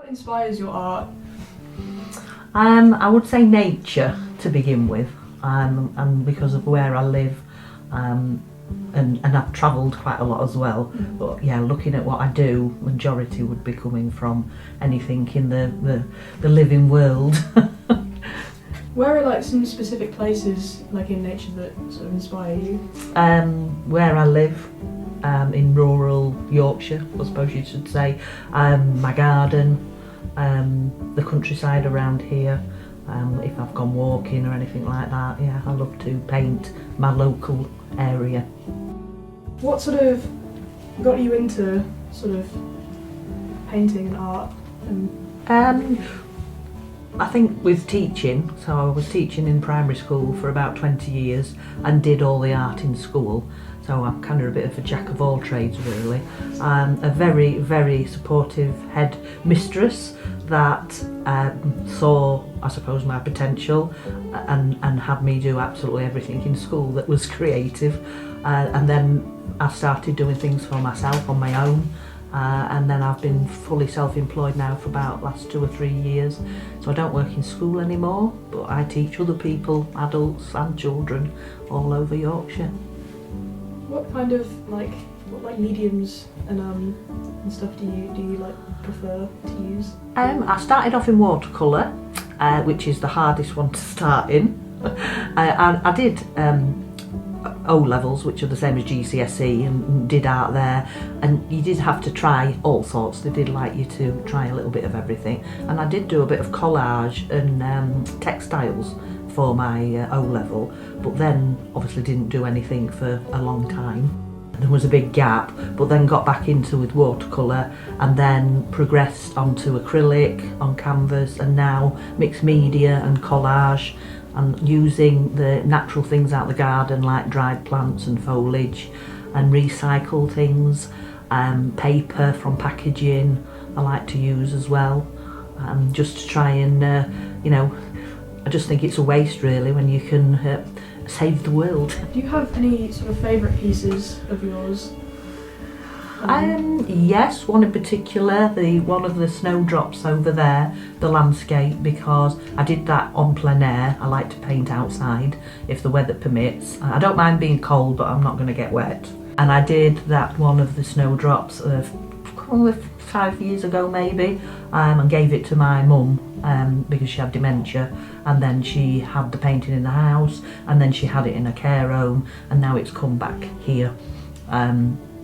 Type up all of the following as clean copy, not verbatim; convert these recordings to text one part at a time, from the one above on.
inspires your art? I would say nature to begin with, and because of where I live, and I've travelled quite a lot as well. But yeah, looking at what I do, majority would be coming from anything in the living world. Where are like some specific places like in nature that sort of inspire you? Where I live, in rural Yorkshire, I suppose you should say, my garden, the countryside around here. If I've gone walking or anything like that, yeah, I love to paint my local area. What sort of got you into sort of painting and art? I think with teaching, so I was teaching in primary school for about 20 years and did all the art in school. So I'm kind of a bit of a jack of all trades really. A very, very supportive head mistress that saw, I suppose, my potential and had me do absolutely everything in school that was creative. And then I started doing things for myself on my own. And then I've been fully self-employed now for about last 2 or 3 years. So I don't work in school anymore, but I teach other people, adults and children, all over Yorkshire. What kind of like mediums and stuff do you like prefer to use? I started off in watercolour, which is the hardest one to start in. I did O-levels, which are the same as GCSE, and did art there, and you did have to try all sorts. They did like you to try a little bit of everything, and I did do a bit of collage and textiles for my O-level, but then obviously didn't do anything for a long time. There was a big gap, but then got back into with watercolour and then progressed onto acrylic, on canvas, and now mixed media and collage, and using the natural things out of the garden like dried plants and foliage, and recycle things, paper from packaging I like to use as well, just to try and I just think it's a waste really when you can save the world. Do you have any sort of favourite pieces of yours? Yes, one in particular, one of the snowdrops over there, the landscape, because I did that on plein air. I like to paint outside if the weather permits. I don't mind being cold, but I'm not going to get wet. And I did that one of the snowdrops 5 years ago maybe, and gave it to my mum because she had dementia, and then she had the painting in the house, and then she had it in a care home, and now it's come back here.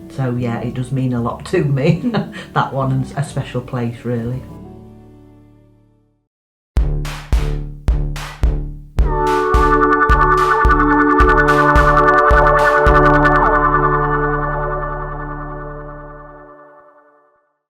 So yeah, it does mean a lot to me, that one, and a special place really.